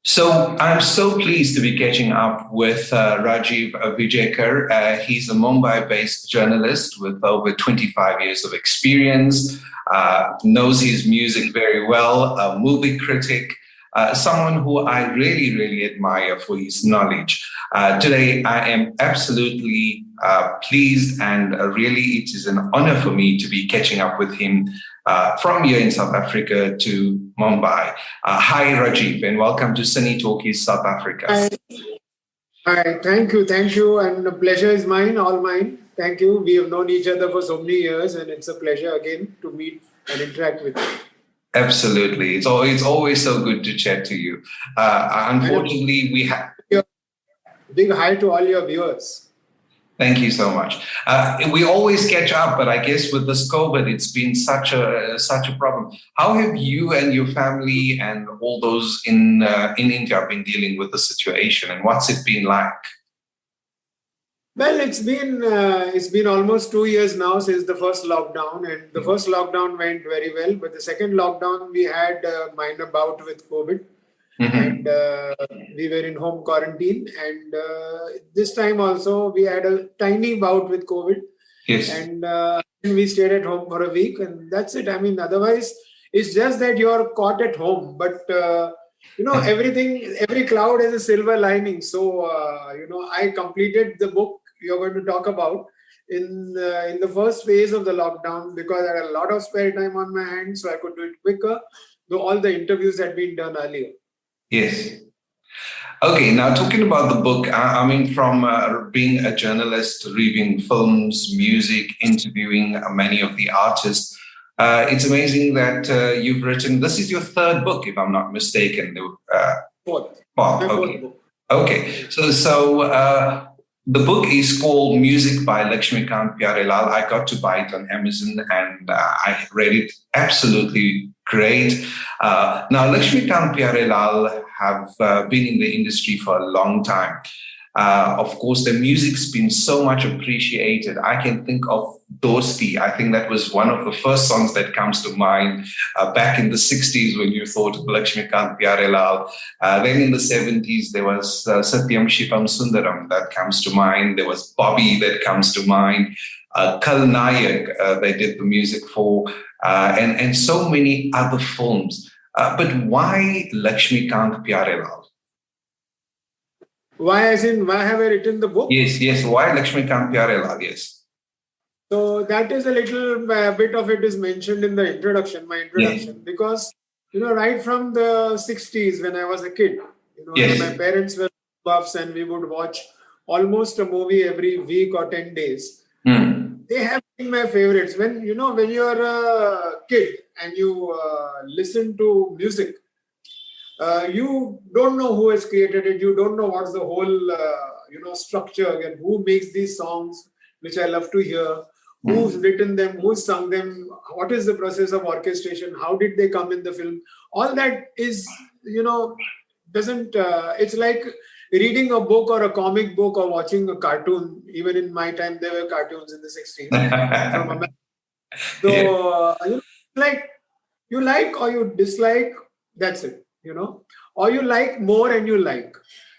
So I'm so pleased to be catching up with Rajiv Vijayakar. He's a Mumbai-based journalist with over 25 years of experience, knows his music very well, a movie critic, someone who I really, really admire for his knowledge. Today, I am absolutely pleased and really it is an honor for me to be catching up with him from here in South Africa to Mumbai. Hi, Rajiv, and welcome to Sunny Talkies, South Africa. Hi, hi, thank you, and the pleasure is mine, all mine. Thank you. We have known each other for so many years, and it's a pleasure again to meet and interact with you. Absolutely. It's always so good to chat to you. Unfortunately, we have. Big hi to all your viewers. Thank you so much. We always catch up, but I guess with this COVID, it's been such a problem. How have you and your family and all those in India been dealing with the situation, and what's it been like? Well, it's been almost 2 years now since the first lockdown, and the first lockdown went very well. But the second lockdown, we had a minor bout with COVID, and we were in home quarantine. And this time also, we had a tiny bout with COVID, Yes. and we stayed at home for a week, and that's it. I mean, otherwise, it's just that you're caught at home, but. Every cloud has a silver lining. So, I completed the book you're going to talk about in the first phase of the lockdown because I had a lot of spare time on my hands, so I could do it quicker, though all the interviews had been done earlier. Yes. Okay, now talking about the book, I mean, from being a journalist, reviewing films, music, interviewing many of the artists, it's amazing that you've written, this is your third book, if I'm not mistaken. Fourth. Okay. Book. Okay. So the book is called Music by Laxmikant Pyarelal. I got to buy it on Amazon and I read it. Absolutely great. Now, Laxmikant Pyarelal have been in the industry for a long time. Of course, the music's been so much appreciated. I can think of Dosti. I think that was one of the first songs that comes to mind back in the 60s when you thought of Laxmikant Pyarelal. Then in the 70s, there was Satyam Shipam Sundaram that comes to mind. There was Bobby that comes to mind. Kal Nayak, they did the music for, and so many other films. But why Laxmikant Pyarelal? Why have I written the book? Yes. Why Laxmikant Pyarelal? Yes. So that is a little bit of it is mentioned in the introduction, my introduction, because, right from the 60s when I was a kid, my parents were buffs and we would watch almost a movie every week or 10 days. They have been my favorites. When you're a kid and you listen to music, you don't know who has created it. You don't know what's the whole, structure and who makes these songs, which I love to hear. Who's written them? Who's sung them? What is the process of orchestration? How did they come in the film? All that is, doesn't. It's like reading a book or a comic book or watching a cartoon. Even in my time, there were cartoons in the 60s. From America. So, like you like or you dislike. That's it. Or you like more and you like.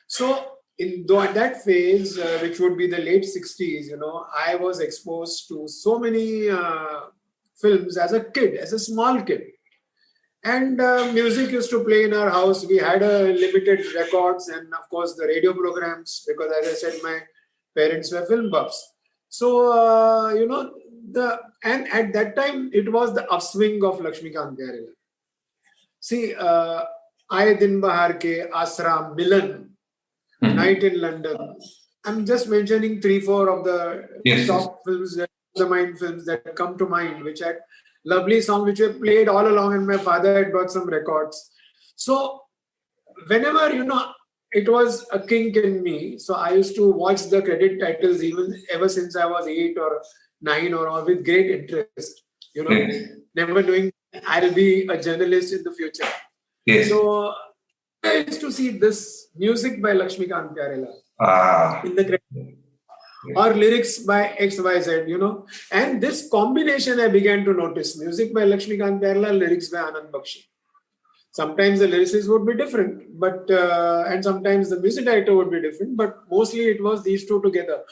So in that phase, which would be the late 60s, I was exposed to so many films as a kid, as a small kid. And music used to play in our house. We had limited records and, of course, the radio programs, because, as I said, my parents were film buffs. So, and at that time, it was the upswing of Laxmikant Pyarelal. See, Aaye Din Bahar Ke, Asra, Milan, Night in London. I'm just mentioning 3-4 of the top films, the mind films that come to mind, which had lovely songs which were played all along, and my father had brought some records. So whenever, it was a kink in me. So I used to watch the credit titles ever since I was 8 or 9 or all with great interest, never knowing I'll be a journalist in the future. Yes. So I used to see this music by Laxmikant Pyarelal in the credit, or lyrics by XYZ, and this combination I began to notice: music by Laxmikant Pyarelal, lyrics by Anand Bakshi. Sometimes the lyricists would be different, but and sometimes the music director would be different, but mostly it was these two together.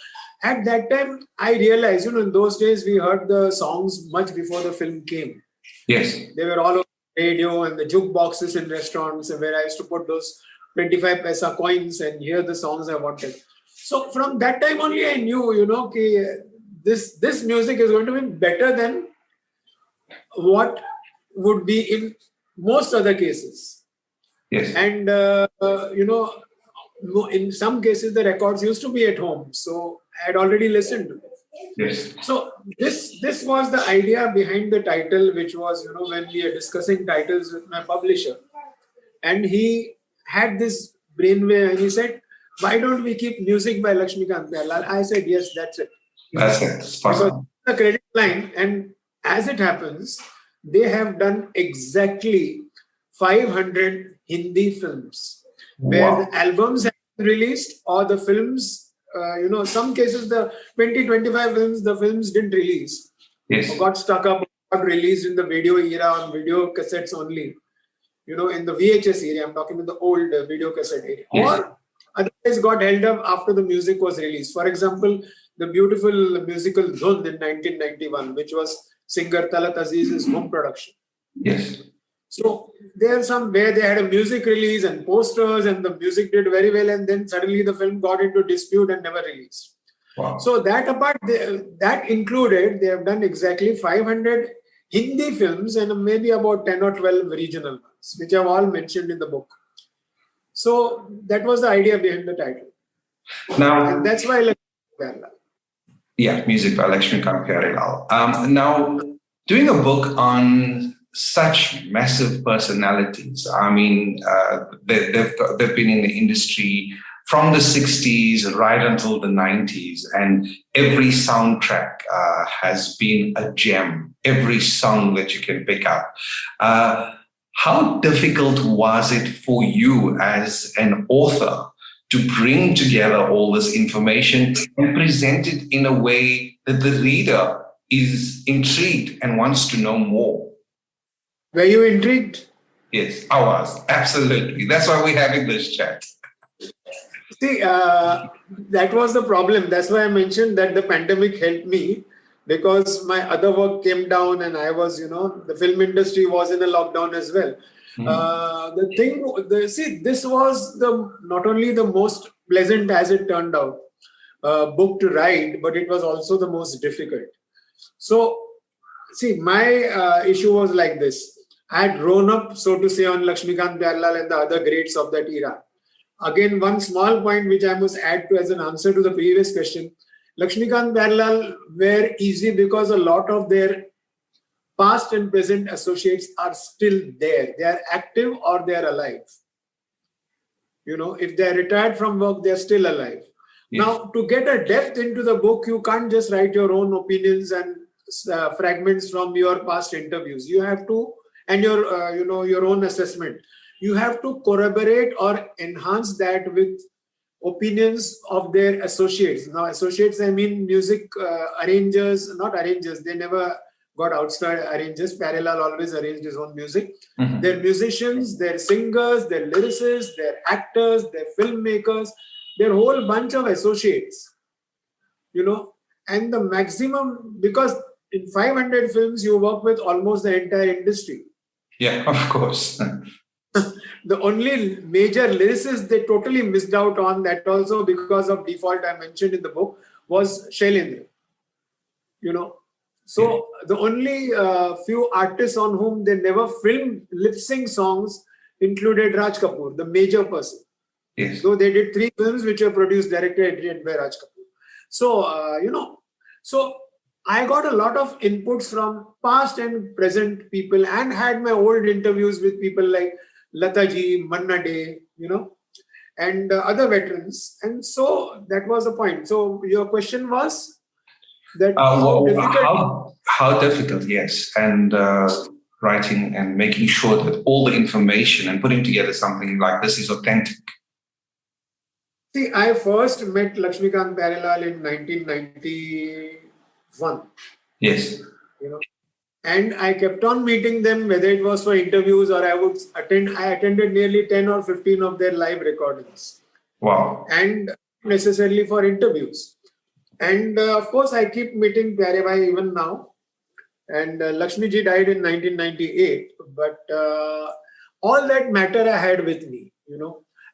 At that time, I realized, in those days we heard the songs much before the film came. Yes. They were all over the radio and the jukeboxes in restaurants where I used to put those 25 paisa coins and hear the songs I wanted. So from that time only I knew, this music is going to be better than what would be in most other cases. Yes. And, in some cases, the records used to be at home. So I had already listened to them. Yes. So this was the idea behind the title, which was, when we are discussing titles with my publisher. And he had this brainwave and he said, why don't we keep music by Laxmikant Pyarelal? I said, yes, that's it. That's it. It's possible. The credit line, and as it happens, they have done exactly 500 Hindi films where the albums have been released or the films, some cases the 20-25 films, the films didn't release. Yes. Or got stuck up, got released in the video era on video cassettes only. In the VHS area, I'm talking about the old video cassette area. Yes. Or otherwise got held up after the music was released. For example, the beautiful musical Dhund in 1991, which was singer Talat Aziz's home production. Yes. So there are some where they had a music release and posters and the music did very well and then suddenly the film got into dispute and never released. Wow. So that apart, that included, they have done exactly 500 Hindi films and maybe about 10 or 12 regional ones, which I've all mentioned in the book. So that was the idea behind the title. Now, and that's why Laxmikant Pyarelal. Yeah, music by Laxmikant Pyarelal. Now, doing a book on such massive personalities, I mean, they've been in the industry from the 60s right until the 90s, and every soundtrack has been a gem, every song that you can pick up. How difficult was it for you as an author to bring together all this information and present it in a way that the reader is intrigued and wants to know more? Were you intrigued? Yes, I was. Absolutely. That's why we're having this chat. See, that was the problem. That's why I mentioned that the pandemic helped me, because my other work came down and I was, the film industry was in a lockdown as well. This was not only the most pleasant as it turned out book to write, but it was also the most difficult. So, see, my issue was like this. I had grown up, so to say, on Laxmikant Pyarelal and the other greats of that era. Again, one small point which I must add to as an answer to the previous question. Laxmikant Pyarelal were easy because a lot of their past and present associates are still there. They are active or they are alive. If they are retired from work, they are still alive. Yes. Now, to get a depth into the book, you can't just write your own opinions and fragments from your past interviews. You have to, and your own assessment. You have to corroborate or enhance that with opinions of their associates. Now, associates, I mean music arrangers, not arrangers. They never got outside arrangers. Pyarelal always arranged his own music. Mm-hmm. They're musicians, they're singers, they're lyricists, they're actors, they're filmmakers. They're a whole bunch of associates. And the maximum, because in 500 films, you work with almost the entire industry. Yeah, of course. The only major lyricist they totally missed out on, that also because of default I mentioned in the book, was Shailendra. So the only few artists on whom they never filmed lip-sync songs included Raj Kapoor, the major person. Yes. So they did 3 films which were produced, directed, edited by Raj Kapoor. So, so I got a lot of inputs from past and present people and had my old interviews with people like Lataji, Manna Day, and other veterans. And so that was the point. So your question was that how difficult, yes. And writing and making sure that all the information and putting together something like this is authentic. See, I first met Laxmikant Pyarelal in 1991. Yes. And I kept on meeting them, whether it was for interviews or I would attend. I attended nearly 10 or 15 of their live recordings. Wow. And necessarily for interviews. And of course, I keep meeting Pyare Bhai even now. And Lakshmi ji died in 1998. But all that matter I had with me,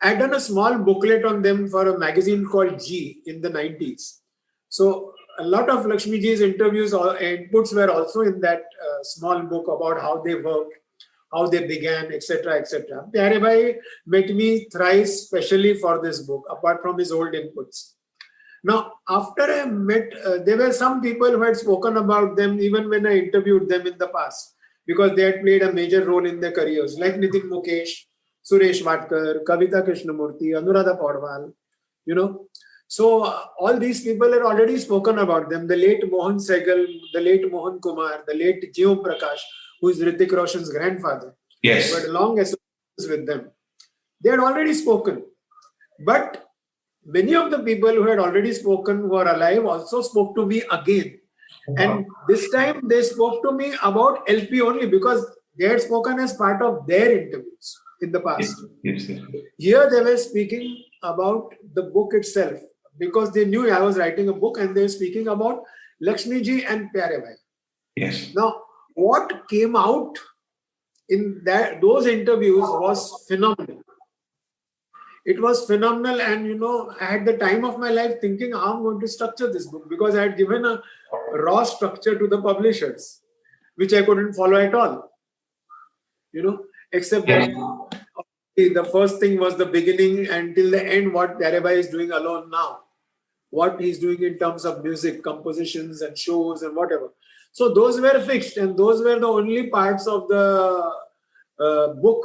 I had done a small booklet on them for a magazine called G in the 90s. So a lot of Lakshmi ji's interviews or inputs were also in that small book about how they worked, how they began, etc., etc. Pyare Bhai met me thrice specially for this book, apart from his old inputs. Now, after I met, there were some people who had spoken about them even when I interviewed them in the past, because they had played a major role in their careers, like Nitin Mukesh, Suresh Vatkar, Kavita Krishnamurthy, Anuradha Paudwal, So all these people had already spoken about them. The late Mohan Sehgal, the late Mohan Kumar, the late Jio Prakash, who is Hrithik Roshan's grandfather. Yes. But long associations with them. They had already spoken. But many of the people who had already spoken, who are alive, also spoke to me again. Wow. And this time they spoke to me about LP only, because they had spoken as part of their interviews in the past. Yes. Here they were speaking about the book itself, because they knew I was writing a book, and they were speaking about Lakshmi ji and Pyare Bhai. Yes. Now, what came out in those interviews was phenomenal. It was phenomenal, and I had the time of my life thinking how I'm going to structure this book, because I had given a raw structure to the publishers, which I couldn't follow at all. Except that the first thing was the beginning until the end, what Pyare Bhai is doing alone now, what he's doing in terms of music, compositions and shows and whatever. So those were fixed, and those were the only parts of the book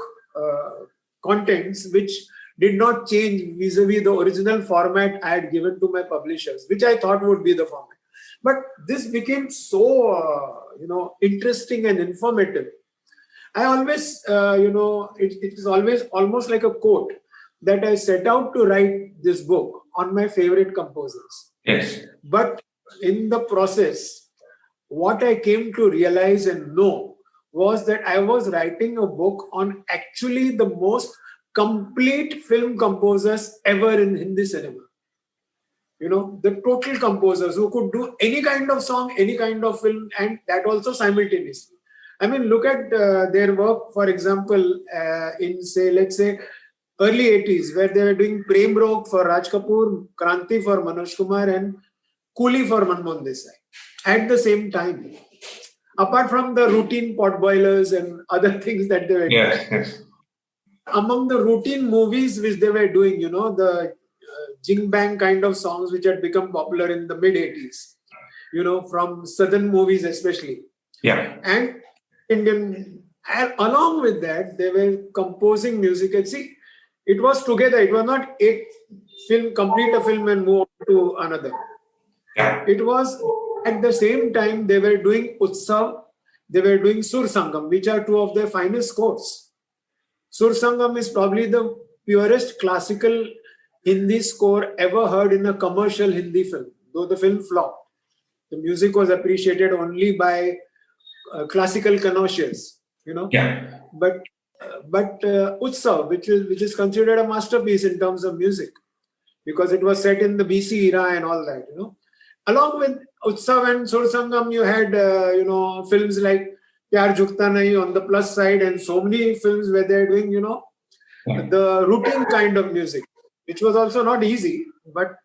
contents which did not change vis-a-vis the original format I had given to my publishers, which I thought would be the format. But this became so, interesting and informative. I always, it is always almost like a quote that I set out to write this book on my favorite composers. Yes. But in the process, what I came to realize and know was that I was writing a book on actually the most complete film composers ever in Hindi cinema. The total composers who could do any kind of song, any kind of film, and that also simultaneously. I mean, look at their work, for example, in let's say, early 80s, where they were doing Prem Rog for Raj Kapoor, Kranti for Manoj Kumar, and Coolie for Manmohan Desai at the same time. Apart from the routine potboilers and other things that they were doing. Yes. Among the routine movies which they were doing, the Jing Bang kind of songs which had become popular in the mid 80s, from southern movies especially. Yeah. And Indian, and along with that, they were composing music. And see, it was together. It was not complete a film and move on to another. Yeah. It was at the same time they were doing Utsav, they were doing Sur Sangam, which are two of their finest scores. Sur Sangam is probably the purest classical Hindi score ever heard in a commercial Hindi film, though the film flopped. The music was appreciated only by classical connoisseurs, Yeah. But Utsav, which is considered a masterpiece in terms of music, because it was set in the BC era and all that, Along with Utsav and Sur Sangam, you had, films like Pyar Jhukta Nahi on the plus side, and so many films where they're doing, the routine kind of music, which was also not easy. But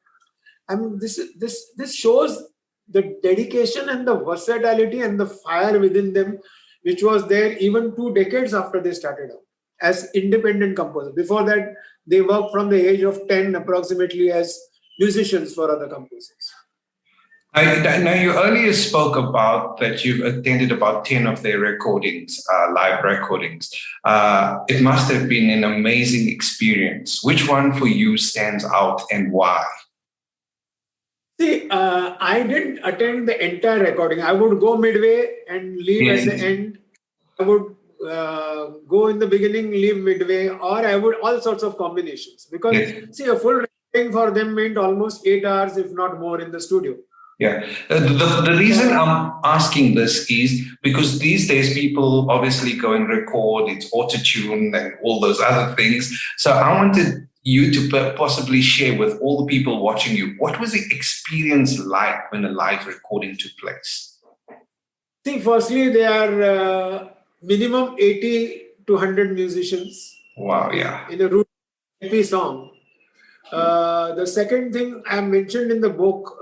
I mean, this shows the dedication and the versatility and the fire within them, which was there even 2 decades after they started out as independent composers. Before that, they worked from the age of 10 approximately as musicians for other composers. Now, you earlier spoke about that you've attended about 10 of their recordings, live recordings. It must have been an amazing experience. Which one for you stands out and why? See, I didn't attend the entire recording. I would go midway and leave at the end. I would go in the beginning, leave midway, or I would all sorts of combinations. Because, see, a full recording for them meant almost 8 hours, if not more, in the studio. Yeah. The reason I'm asking this is because these days people obviously go and record, it's auto-tune and all those other things. So I wanted you to possibly share with all the people watching you, what was the experience like when a live recording took place? See, firstly, there are minimum 80 to 100 musicians. Wow, yeah. In a root LP song. The second thing I mentioned in the book,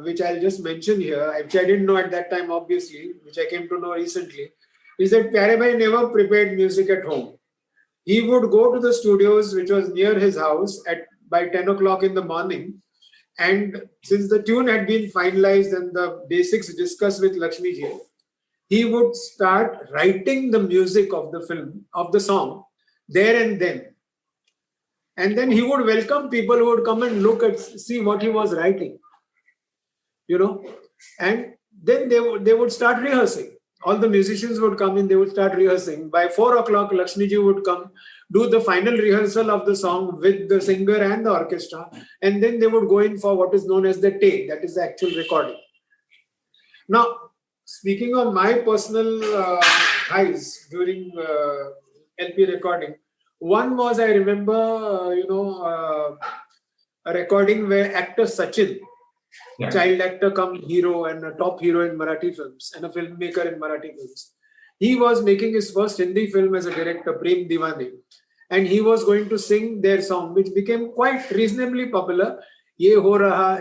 which I'll just mention here, which I didn't know at that time, obviously, which I came to know recently, is that Pyare Bhai never prepared music at home. He would go to the studios, which was near his house, by 10 o'clock in the morning. And since the tune had been finalized and the basics discussed with Lakshmi ji, he would start writing the music of the film, of the song, there and then. And then he would welcome people who would come and see what he was writing, and then they would start rehearsing. All the musicians would come in, they would start rehearsing. By 4 o'clock, Lakshmi ji would come, do the final rehearsal of the song with the singer and the orchestra, and then they would go in for what is known as the take, that is the actual recording. Now, speaking of my personal highs during LP recording, one was, I remember, a recording where actor Sachin, child actor come hero and a top hero in Marathi films and a filmmaker in Marathi films. He was making his first Hindi film as a director, Prem Divane. And he was going to sing their song, which became quite reasonably popular. Ye ho raha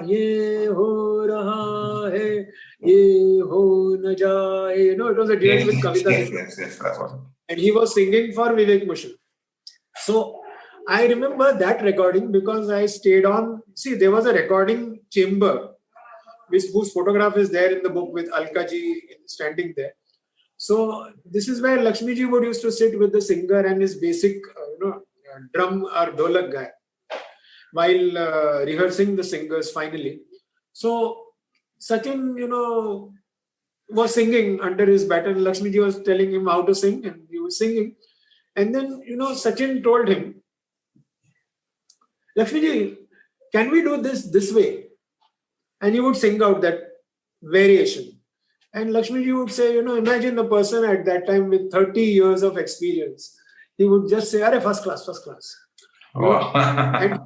hai, ye ho na jaye. It was a duet with Kavita. Yes, that one. And he was singing for Vivek Bhushan. So I remember that recording because I stayed on. See, there was a recording chamber whose photograph is there in the book with Alka ji standing there. So this is where Lakshmi ji would used to sit with the singer and his basic, drum or dholak guy while rehearsing the singers finally. So Sachin, was singing under his baton. Lakshmi ji was telling him how to sing and he was singing. And then, Sachin told him, Lakshmi ji, can we do this way? And he would sing out that variation. And Lakshmi ji would say, imagine a person at that time with 30 years of experience. He would just say, Arey, first class. Wow. And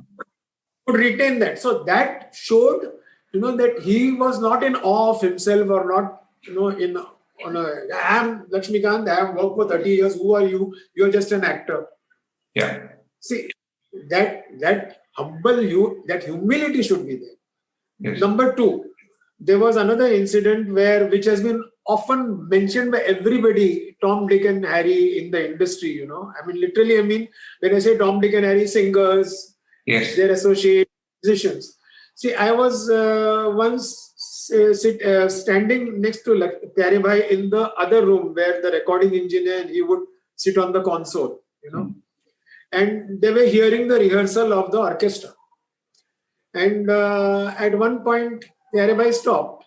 would retain that. So that showed, that he was not in awe of himself or not, I am Laxmikant, I have worked for 30 years. Who are you? You're just an actor. Yeah. See, that that humility should be there. Yes. Number two, there was another incident which has been often mentioned by everybody, Tom, Dick and Harry in the industry, literally, when I say Tom, Dick and Harry, singers, yes, their associate musicians. See, I was once standing next to Pyare Bhai in the other room where the recording engineer and he would sit on the console, and they were hearing the rehearsal of the orchestra. And at one point, Pyare Bhai stopped,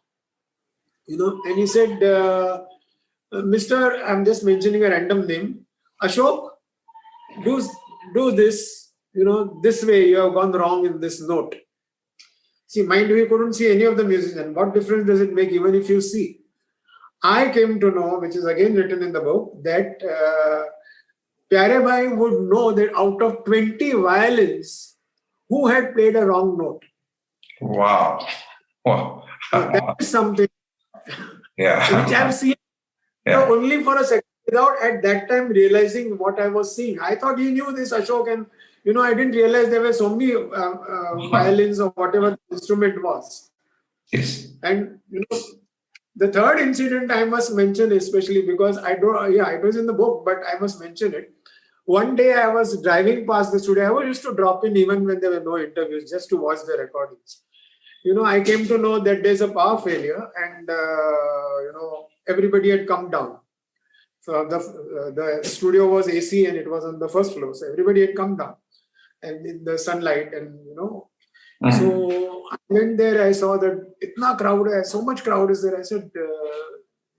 and he said, Mr. I'm just mentioning a random name, Ashok, do this, this way, you have gone wrong in this note. See, mind you, he couldn't see any of the musicians. What difference does it make even if you see? I came to know, which is again written in the book, that Pyare Bhai would know that out of 20 violins, who had played a wrong note. Wow. That is something which I've seen only for a second without at that time realizing what I was seeing. I thought he knew this Ashok and I didn't realize there were so many violins or whatever the instrument was. Yes. And the third incident I must mention, especially because it was in the book, but I must mention it. One day I was driving past the studio. I used to drop in even when there were no interviews just to watch the recordings. I came to know that there's a power failure and everybody had come down. So the studio was AC and it was on the first floor. So everybody had come down and in the sunlight and So I went there, I saw that itna crowd, so much crowd is there. I said,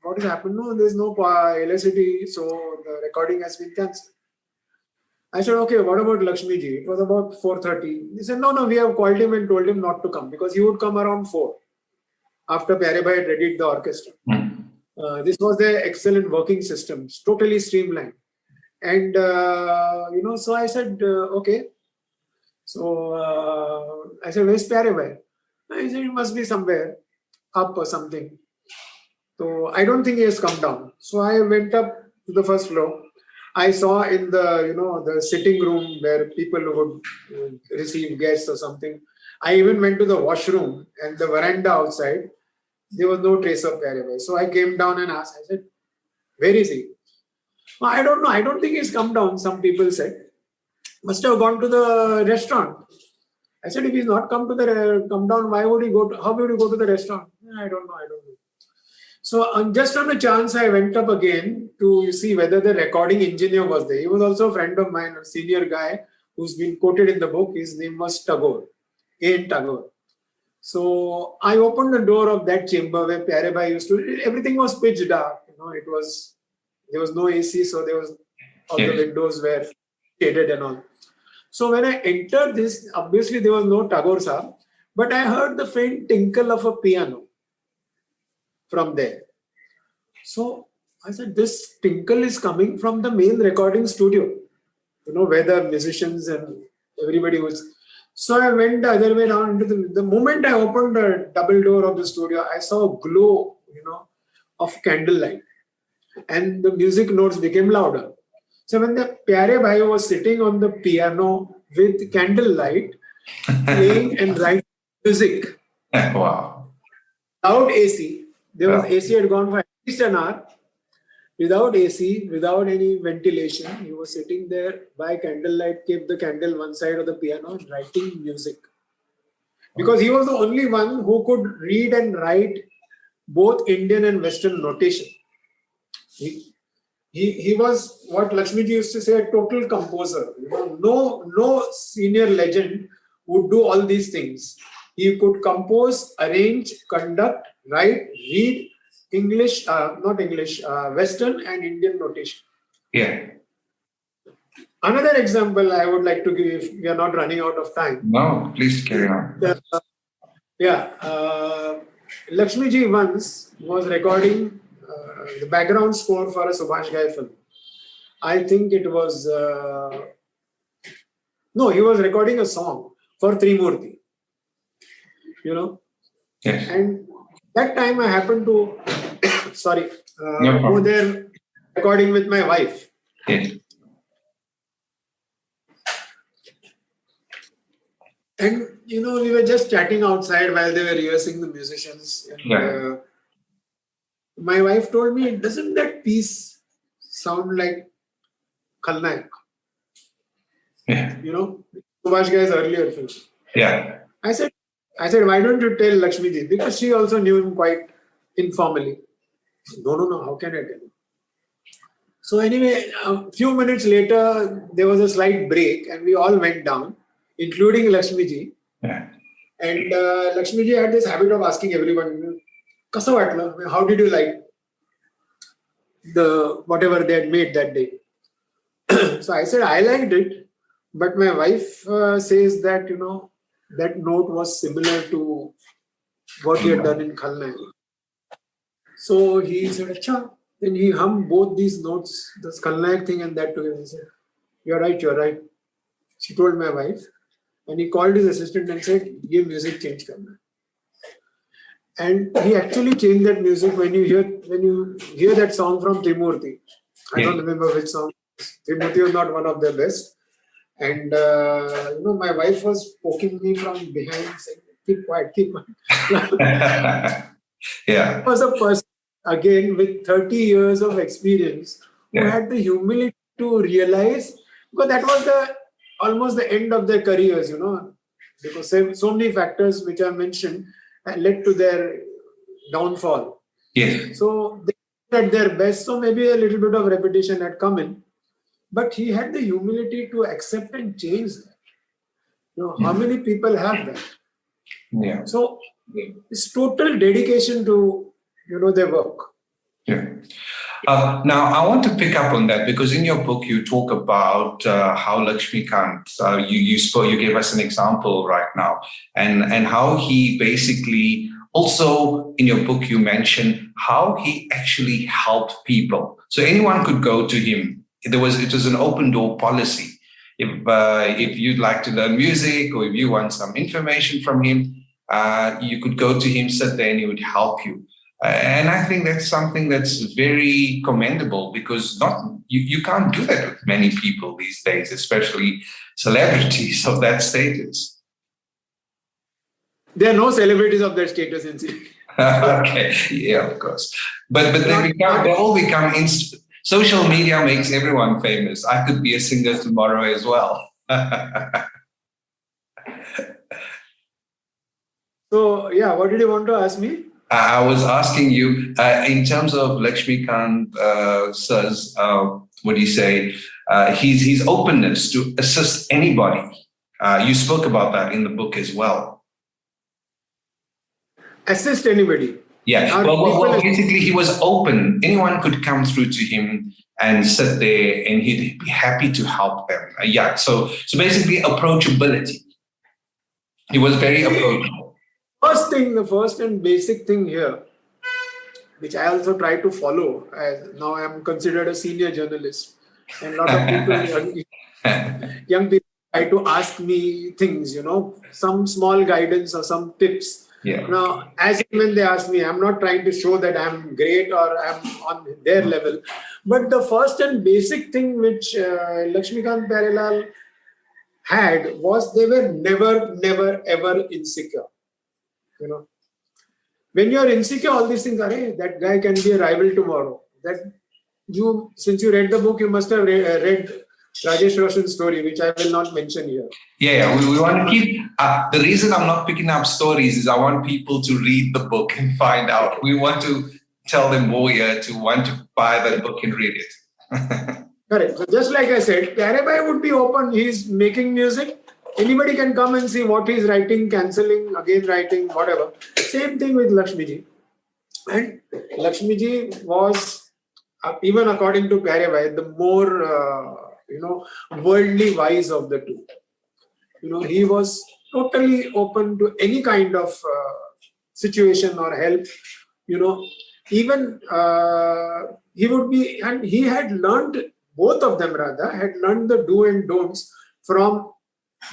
what has happened? No, there's no electricity, so the recording has been cancelled. I said, okay, what about Lakshmi ji? It was about 4:30. He said, no, we have called him and told him not to come because he would come around 4. after Pyare Bhai had readied the orchestra. This was their excellent working system, totally streamlined. And, so I said, okay. So I said, where's Pyare Bhai? I said, it must be somewhere up or something. So I don't think he has come down. So I went up to the first floor. I saw in the, the sitting room where people would receive guests or something. I even went to the washroom and the veranda outside. There was no trace of Pyare Bhai. So I came down and asked, I said, where is he? Well, I don't know. I don't think he's come down, some people said. Must have gone to the restaurant. I said, if he's not come down, why would he how would he go to the restaurant? I don't know. So just on a chance, I went up again to see whether the recording engineer was there. He was also a friend of mine, a senior guy who's been quoted in the book. His name was Tagore, A.N. Tagore. So I opened the door of that chamber where Pyare Bhai used to. Everything was pitch dark. There was no AC, so all the windows were shaded and all. So when I entered this, obviously there was no Tagore Sahab, but I heard the faint tinkle of a piano from there. So I said, this tinkle is coming from the main recording studio, where the musicians and everybody was. So I went the other way around. The moment I opened the double door of the studio, I saw a glow, of candlelight. And the music notes became louder. So when the Pyare Bhai was sitting on the piano with candlelight, playing and writing music. Wow. Without AC. There was AC had gone for at least an hour. Without AC, without any ventilation, he was sitting there by candlelight, kept the candle one side of the piano and writing music. Because he was the only one who could read and write both Indian and Western notation. He was what Lakshmiji used to say, a total composer. No senior legend would do all these things. He could compose, arrange, conduct, write, read English, Western and Indian notation. Yeah. Another example I would like to give, if we are not running out of time. No, please carry on. Lakshmiji once was recording the background score for a Subhash Ghai film. I think it was... he was recording a song for Trimurti. Yes. And that time I happened to go there recording with my wife. Yes. And we were just chatting outside while they were rehearsing the musicians. And, my wife told me, doesn't that piece sound like Khalnaik? Yeah. Subhash Ghai's earlier film. Yeah. I said, why don't you tell Lakshmiji? Because she also knew him quite informally. No, how can I tell him? So anyway, a few minutes later, there was a slight break and we all went down, including Lakshmiji. Yeah. And Lakshmiji had this habit of asking everyone, Kasa vatla? How did you like whatever they had made that day? So I said, I liked it. But my wife says that, that note was similar to what he had done in Khalnaik. So he said, Acha. Then he hummed both these notes, this Khalnaik thing and that together. He said, you're right. She told my wife. And he called his assistant and said, ye music change karna. And he actually changed that music when you hear that song from Trimurti. I don't remember which song. Trimurti was not one of their best. And my wife was poking me from behind, saying, keep quiet. Yeah. He was a person, again, with 30 years of experience, who had the humility to realize, because that was almost the end of their careers, because so many factors which I mentioned led to their downfall. Yes. So they were at their best, so maybe a little bit of repetition had come in. But he had the humility to accept and change that. How many people have that? Yeah. So it's total dedication to, their work. Yeah. Now, I want to pick up on that because in your book, you talk about how Laxmikant, you gave us an example right now, and how he basically Also, in your book, you mentioned how he actually helped people. So anyone could go to him. It was an open door policy. If you'd like to learn music or if you want some information from him, you could go to him, sit there, and he would help you. And I think that's something that's very commendable, because you can't do that with many people these days, especially celebrities of that status. There are no celebrities of that status in Sri Lanka. Okay, yeah, of course. But they all become social media makes everyone famous. I could be a singer tomorrow as well. So, yeah, what did you want to ask me? I was asking you, in terms of Laxmikant sir's, what do you say, his openness to assist anybody. You spoke about that in the book as well. Assist anybody? Yeah, well, basically he was open. Anyone could come through to him and sit there and he'd be happy to help them. So basically approachability. He was very approachable. The first and basic thing here, which I also try to follow, as now I am considered a senior journalist, and a lot of people, young people try to ask me things, some small guidance or some tips. Yeah. Now, as when they ask me, I'm not trying to show that I'm great or I'm on their level. But the first and basic thing which Laxmikant Pyarelal had was they were never, ever insecure. When you're insecure, all these things are, hey, that guy can be a rival tomorrow. Since you read the book, you must have read Rajesh Roshan's story, which I will not mention here. Yeah, we want to keep... the reason I'm not picking up stories is I want people to read the book and find out. We want to tell them more here to want to buy the book and read it. Correct. So just like I said, Pyare would be open. He's making music. Anybody can come and see what he's writing, cancelling, again writing, whatever. Same thing with Lakshmiji. And Lakshmiji was, even according to Pyare, the more... worldly wise of the two. He was totally open to any kind of situation or help. Even he would be, and he had learned, both of them rather, had learned the do and don'ts from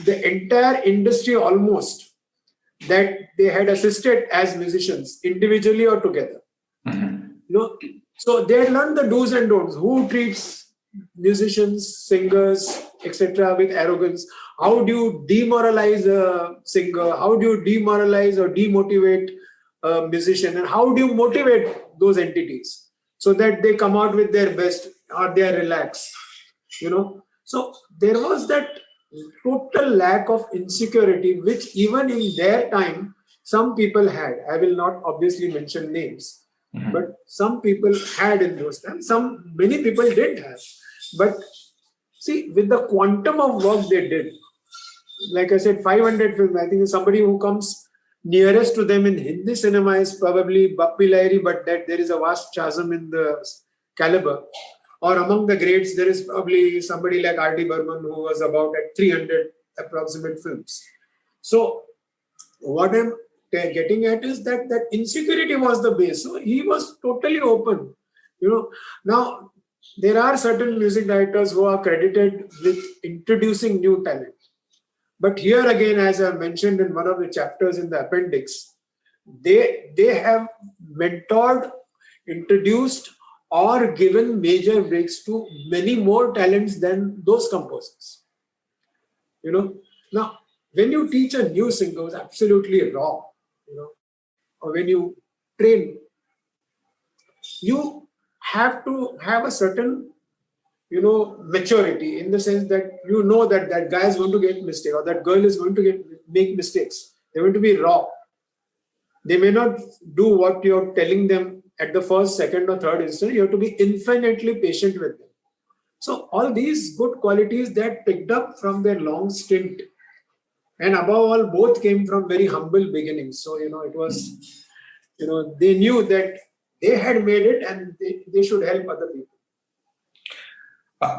the entire industry almost, that they had assisted as musicians, individually or together. Mm-hmm. So they had learned the do's and don'ts. Who treats musicians, singers, etc. with arrogance? How do you demoralize a singer? How do you demoralize or demotivate a musician? And how do you motivate those entities so that they come out with their best or they are relaxed? So there was that total lack of insecurity, which even in their time, some people had. I will not obviously mention names, but some people had in those times. Many people did have. But see, with the quantum of work they did, like I said, 500 films, I think somebody who comes nearest to them in Hindi cinema is probably Bappi Lahiri, but that there is a vast chasm in the caliber. Or among the greats, there is probably somebody like R.D. Burman, who was about at 300 approximate films. So what I'm getting at is that insecurity was the base. So he was totally open. Now there are certain music directors who are credited with introducing new talent. But here again, as I mentioned in one of the chapters in the appendix, they have mentored, introduced, or given major breaks to many more talents than those composers. Now, when you teach a new singer who's absolutely raw, or when you train, you have to have a certain, maturity, in the sense that that guy is going to get mistake, or that girl is going to make mistakes. They're going to be raw. They may not do what you're telling them at the first, second, or third instant. You have to be infinitely patient with them. So all these good qualities that picked up from their long stint, and above all, both came from very humble beginnings. So, it was, they knew that they had made it and they should help other people.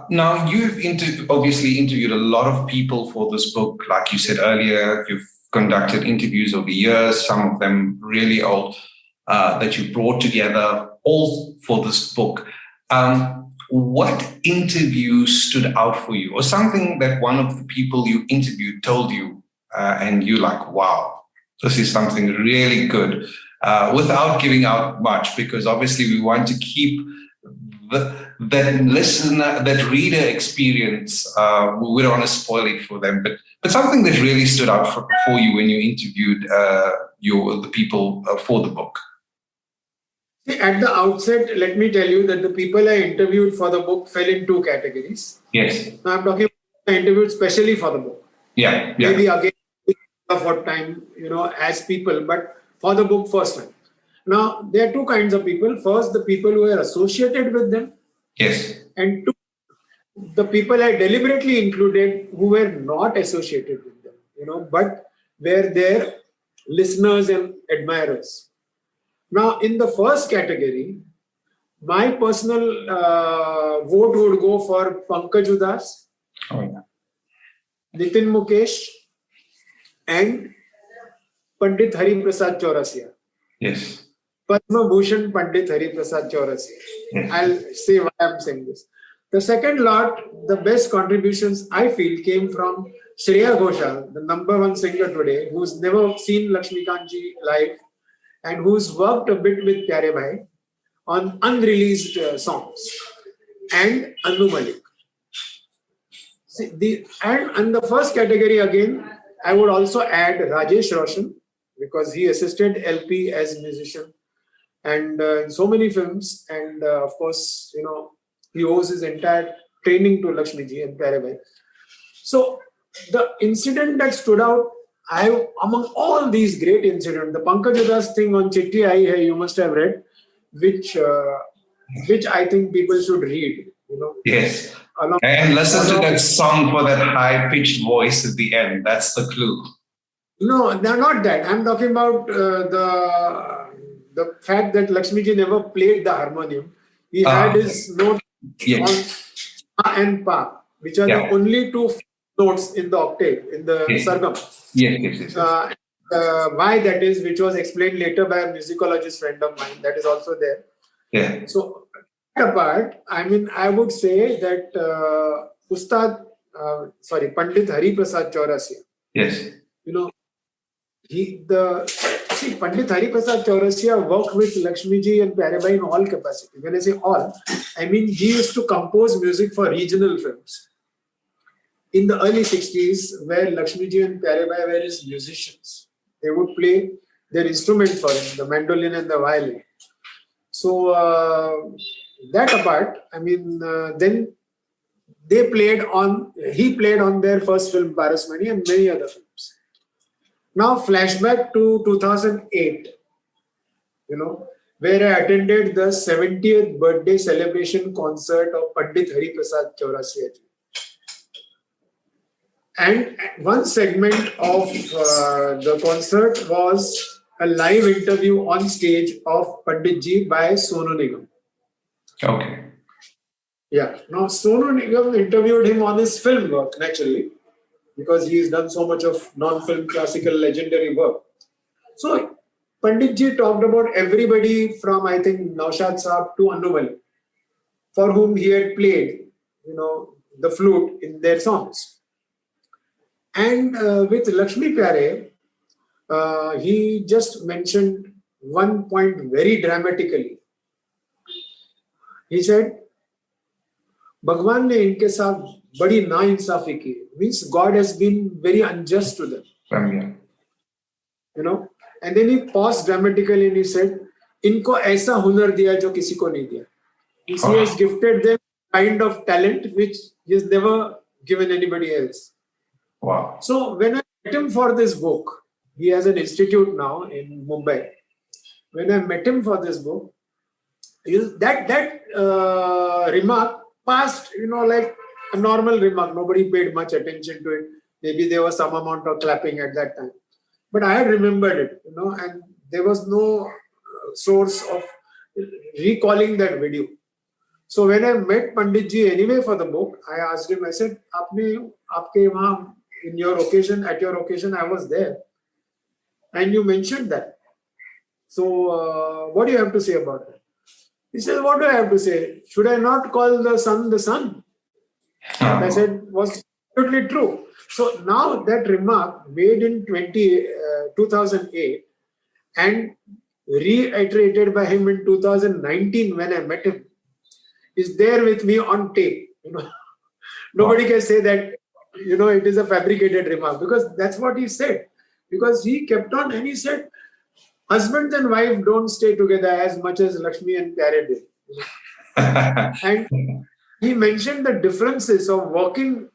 Now, you've obviously interviewed a lot of people for this book. Like you said earlier, you've conducted interviews over the years, some of them really old, that you brought together all for this book. What interview stood out for you, or something that one of the people you interviewed told you, and you like, wow, this is something really good, without giving out much, because obviously we want to keep that listener, that reader experience. We don't want to spoil it for them, but something that really stood out for you when you interviewed the people for the book. At the outset, let me tell you that the people I interviewed for the book fell in two categories. Yes. Now I'm talking about I interviewed specially for the book. Yeah. Maybe again of what time, as people, but for the book first time. Now, there are two kinds of people. First, the people who are associated with them. Yes. And two, the people I deliberately included who were not associated with them, but were their listeners and admirers. Now, in the first category, my personal vote would go for Pankaj Udas, Nitin Mukesh, and Pandit Hari Prasad Chaurasia. Yes. Padma Bhushan Pandit Hari Prasad Chaurasia. Yes. I'll say why I'm saying this. The second lot, the best contributions I feel came from Shreya Ghoshal, the number one singer today, who's never seen Laxmikant ji live and who's worked a bit with Pyare Bhai on unreleased songs, and Anu Malik. See, and the first category again, I would also add Rajesh Roshan, because he assisted LP as a musician and in so many films, and of course, he owes his entire training to Lakshmi ji and Pyare Bhai. So the incident that stood out, among all these great incidents, the Pankaj Udas thing on Chitti Aayi Hai, you must have read, which I think people should read. Yes. And listen to that song for that high-pitched voice at the end. That's the clue. No, not that. I'm talking about the fact that Lakshmi ji never played the harmonium. He had his notes on Pa and Pa, which are the only two notes in the octave, in the sargam. Yes. Why that is, which was explained later by a musicologist friend of mine, that is also there. Yeah. So, apart, I would say that Pandit Hari Prasad Chaurasia. Yes. Pandit Hari Prasad Chaurasia worked with Lakshmi ji and Pyare Bhai in all capacity. When I say all, he used to compose music for regional films. In the early 60s, where Lakshmi ji and Pyare Bhai were his musicians, they would play their instrument for him, the mandolin and the violin. So, that apart, then he played on their first film, Parasmani, and many other films. Now, flashback to 2008, where I attended the 70th birthday celebration concert of Pandit Hari Prasad Chaurasia. And one segment of the concert was a live interview on stage of Pandit ji by Sonu Nigam. Okay. Yeah. Now, Sonu Nigam interviewed him on his film work, naturally, because he's done so much of non-film classical legendary work. So, Pandit ji talked about everybody from, I think, Naushad Saab to Anu Malik, for whom he had played, the flute in their songs. And with Lakshmi Pyare, he just mentioned one point very dramatically. He said, Bhagwan ne inke saath badi na-insafi ki. Means God has been very unjust to them. And then he paused dramatically and he said, Inko aisa hunar diya jo kisi ko nahi diya. He has gifted them a kind of talent which he has never given anybody else. Wow. So when I met him for this book, he has an institute now in Mumbai. When I met him for this book, that remark passed, like a normal remark. Nobody paid much attention to it. Maybe there was some amount of clapping at that time. But I had remembered it, and there was no source of recalling that video. So when I met Pandit ji anyway for the book, I asked him, I said, at your occasion, I was there. And you mentioned that. So, what do you have to say about that? He says, what do I have to say? Should I not call the sun the sun? What I said was absolutely true. So now that remark made in 2008 and reiterated by him in 2019 when I met him is there with me on tape. Nobody can say that, it is a fabricated remark, because that's what he said. Because he kept on and he said, husband and wife don't stay together as much as Lakshmi and Pyare did. And he mentioned the differences of working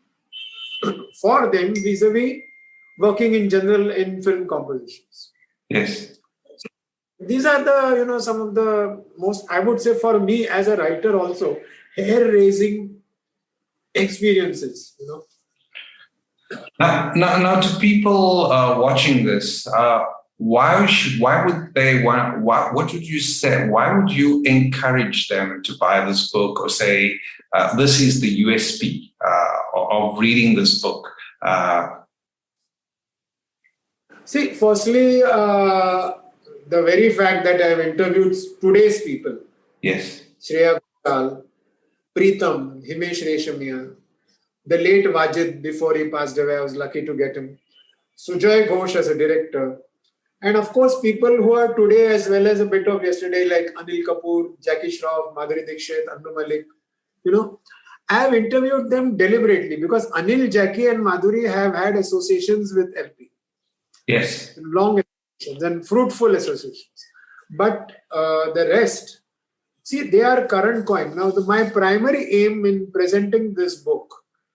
for them vis-a-vis working in general in film compositions. Yes. These are the, some of the most, I would say for me as a writer also, hair-raising experiences, Now, to people watching this, why would they want? What would you say? Why would you encourage them to buy this book, or say this is the USP of reading this book? See, firstly, the very fact that I have interviewed today's people. Yes. Shreya Ghoshal, Preetham, Himesh Reshamia, the late Wajid, before he passed away, I was lucky to get him. Sujoy Ghosh as a director. And of course, people who are today as well as a bit of yesterday, like Anil Kapoor, Jackie Shroff, Madhuri Dixit, Annu Malik. I have interviewed them deliberately because Anil, Jackie and Madhuri have had associations with LP. Yes. Long associations and fruitful associations. But the rest, see, they are current coin. Now, my primary aim in presenting this book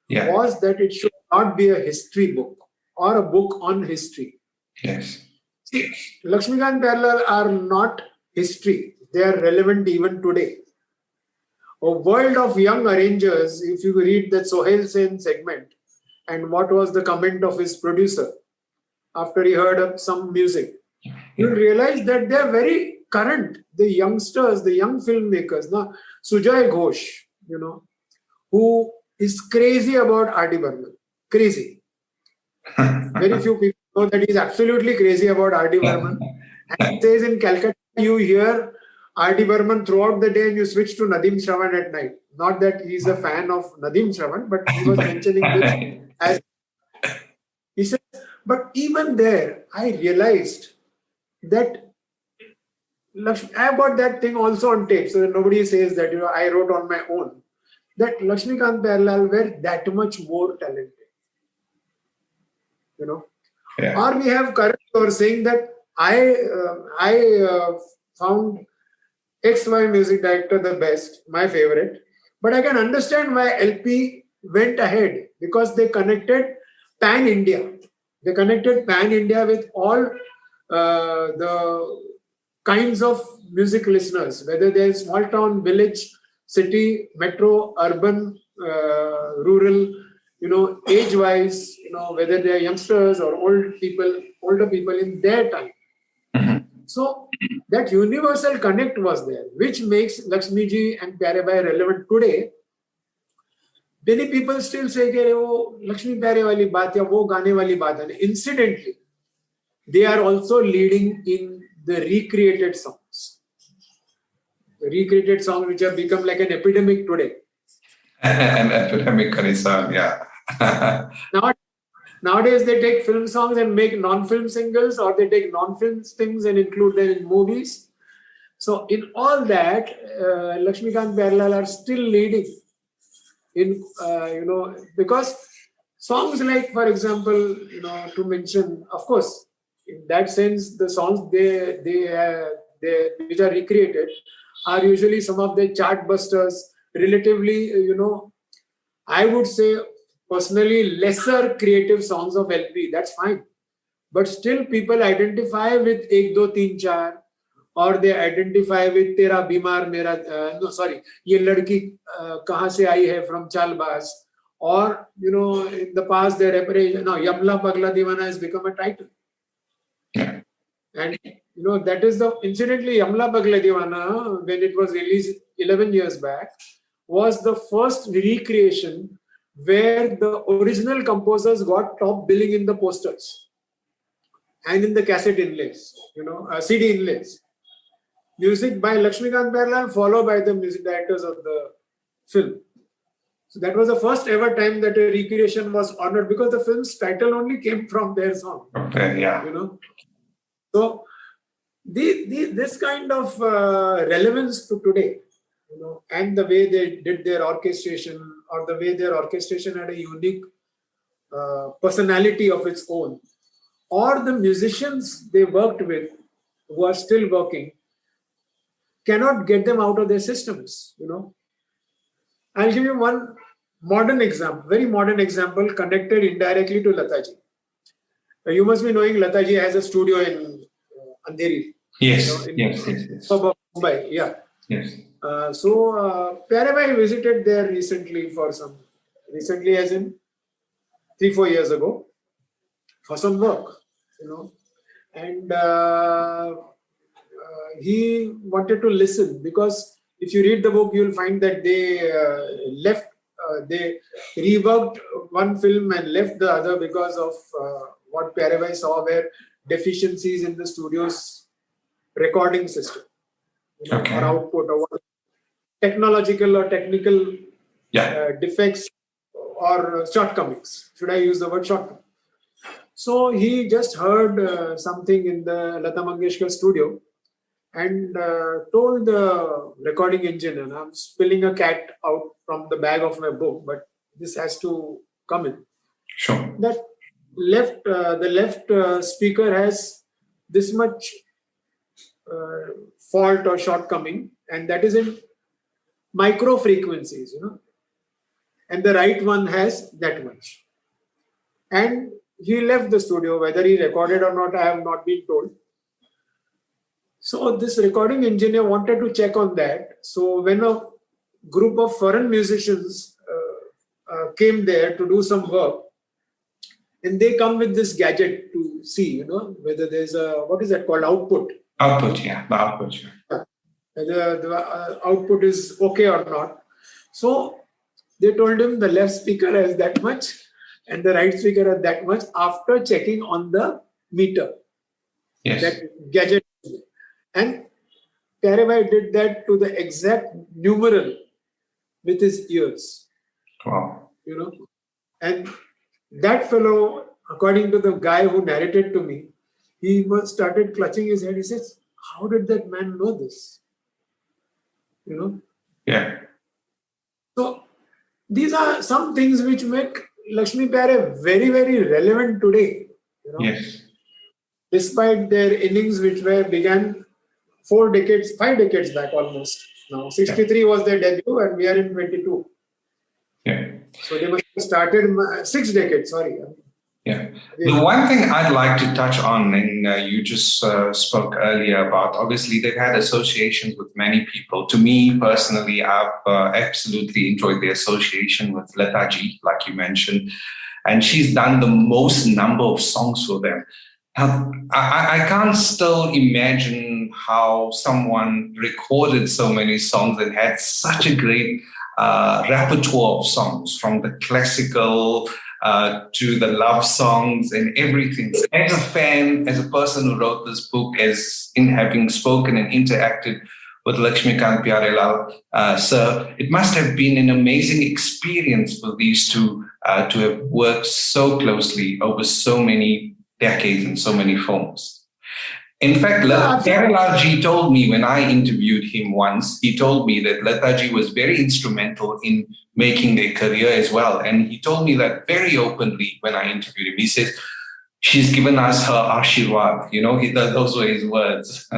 was that it should not be a history book or a book on history. Yes. See, Laxmikant Pyarelal are not history. They are relevant even today. A world of young arrangers, if you read that Sohail Sen segment, and what was the comment of his producer after he heard of some music, you'll realize that they are very current. The youngsters, the young filmmakers. Now, Sujoy Ghosh, who is crazy about R.D. Burman. Crazy. Very few people know that he's absolutely crazy about R.D. Burman. And he says in Calcutta, you hear R.D. Burman throughout the day and you switch to Nadeem Shravan at night. Not that he's a fan of Nadeem Shravan, but he was mentioning this as... He said, but even there, I realized that I bought that thing also on tape, so that nobody says that, I wrote on my own, that Laxmikant Pyarelal were that much more talented. Or we have current who are saying that I found XY music director the best, my favorite, but I can understand why LP went ahead, because they connected pan-India. They connected pan-India with all the kinds of music listeners, whether they're small town, village, city, metro, urban, rural, age-wise, whether they're youngsters or older people in their time. So that universal connect was there, which makes Lakshmi ji and Pyare Bhai relevant today. Many people still say that वो Lakshmi Pyare वाली बात या वो गाने वाली बात है. Incidentally, they are also leading in the recreated songs. The recreated songs which have become like an epidemic today. An epidemic concern, yeah. Nowadays, they take film songs and make non-film singles, or they take non-film things and include them in movies. So, in all that, Laxmikant Pyarelal are still leading in, because songs like, for example, to mention, of course, in that sense, the songs they which are recreated are usually some of the chart busters, relatively, I would say, personally, lesser creative songs of LP. That's fine. But still, people identify with Ek Do Teen Char, or they identify with Tera Bimar Mera, Ye Ladki Kahan Se Aayi Hai from Chalbaz. Or, in the past, they represent, Yamla Pagla Divana has become a title. Yeah. And, that is incidentally, Yamla Pagla Divana, when it was released 11 years back, was the first recreation where the original composers got top billing in the posters. and in the cassette inlays, CD inlays. Music by Laxmikant Pyarelal, followed by the music directors of the film. So that was the first ever time that a recreation was honored, because the film's title only came from their song. Okay, yeah. So this kind of relevance to today, and the way they did their orchestration, or the way their orchestration had a unique personality of its own, or the musicians they worked with who are still working, cannot get them out of their systems. I'll give you one modern example, very modern example, connected indirectly to Lataji. You must be knowing Lataji has a studio in Andheri. Yes, in yes. Mumbai, yeah. Yes. So Pyare visited there recently as in 3-4 years ago, for some work, and he wanted to listen, because if you read the book, you'll find that they they reworked one film and left the other because of what Pyare saw were deficiencies in the studio's recording system, or output, or what, technological or technical defects or shortcomings. Should I use the word shortcoming? So he just heard something in the Lata Mangeshkar studio, and told the recording engineer, and I'm spilling a cat out from the bag of my book, but this has to come in. Sure. That the left speaker has this much fault or shortcoming, and that is in micro frequencies, and the right one has that much. And he left the studio. Whether he recorded or not, I have not been told. So this recording engineer wanted to check on that. So when a group of foreign musicians came there to do some work, and they come with this gadget to see, whether there's a, what is that called, output. Output, yeah, the output. Yeah. Whether the output is okay or not. So they told him the left speaker has that much and the right speaker has that much, after checking on the meter. Yes. That gadget. And Pyare did that to the exact numeral with his ears. Wow. And that fellow, according to the guy who narrated to me, he started clutching his head. He says, how did that man know this? Yeah. So these are some things which make Lakshmi Pyare very, very relevant today. Yes. Despite their innings which began 5 decades back almost. Now 63 was their debut, and we are in 22. Yeah. So they must have started 6 decades. Sorry. Yeah. The one thing I'd like to touch on, and you just spoke earlier about, obviously they've had associations with many people. To me personally, I've absolutely enjoyed the association with Lataji, like you mentioned, and she's done the most number of songs for them. I can't still imagine how someone recorded so many songs and had such a great repertoire of songs, from the classical to the love songs and everything. As a fan, as a person who wrote this book, as in having spoken and interacted with Laxmikant Pyarelal, sir, it must have been an amazing experience for these two to have worked so closely over so many decades and so many films. In fact, Pyarelal told me when I interviewed him once, he told me that Lataji was very instrumental in making their career as well. And he told me that very openly when I interviewed him. He said, she's given us her ashirwad. Those were his words.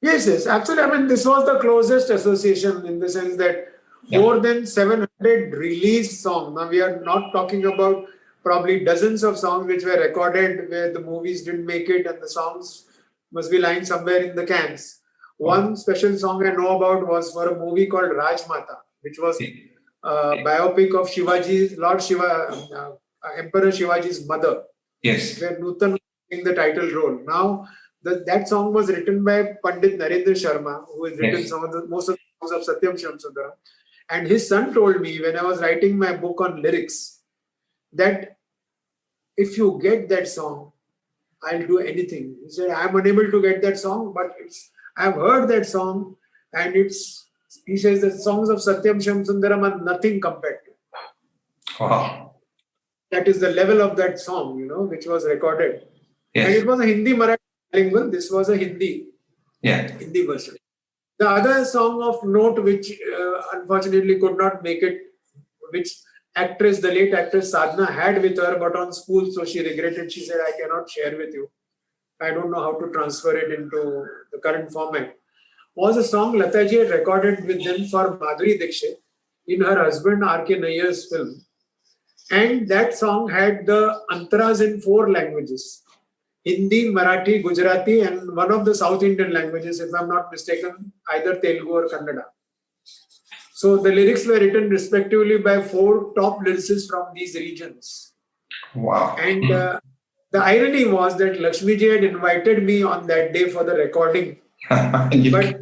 Yes, absolutely. I mean, this was the closest association, in the sense that more than 700 released songs. Now, we are not talking about probably dozens of songs which were recorded where the movies didn't make it and the songs must be lying somewhere in the cans. One special song I know about was for a movie called Rajmata, which was a biopic of Shivaji's, Lord Shiva, Emperor Shivaji's mother. Yes. Where Nutan was playing the title role. Now, that song was written by Pandit Narendra Sharma, who has written most of the songs of Satyam Shamsundara. And his son told me when I was writing my book on lyrics that if you get that song, I'll do anything. He said, I'm unable to get that song, but I've heard that song, and he says the songs of Satyam Shamsundaram are nothing compared to it. Wow. That is the level of that song, which was recorded. Yes. And it was a Hindi Marathi bilingual. This was a Hindi version. The other song of note, which unfortunately could not make it, which the late actress Sadhna had with her, but on spool, so she regretted. She said, I cannot share with you. I don't know how to transfer it into the current format. Was a song Lataji had recorded with them for Madhuri Dixit in her husband R.K. Nayyar's film. And that song had the antaras in 4 languages: Hindi, Marathi, Gujarati, and one of the South Indian languages, if I'm not mistaken, either Telugu or Kannada. So the lyrics were written respectively by 4 top lyricists from these regions. Wow. And the irony was that Lakshmi ji had invited me on that day for the recording. But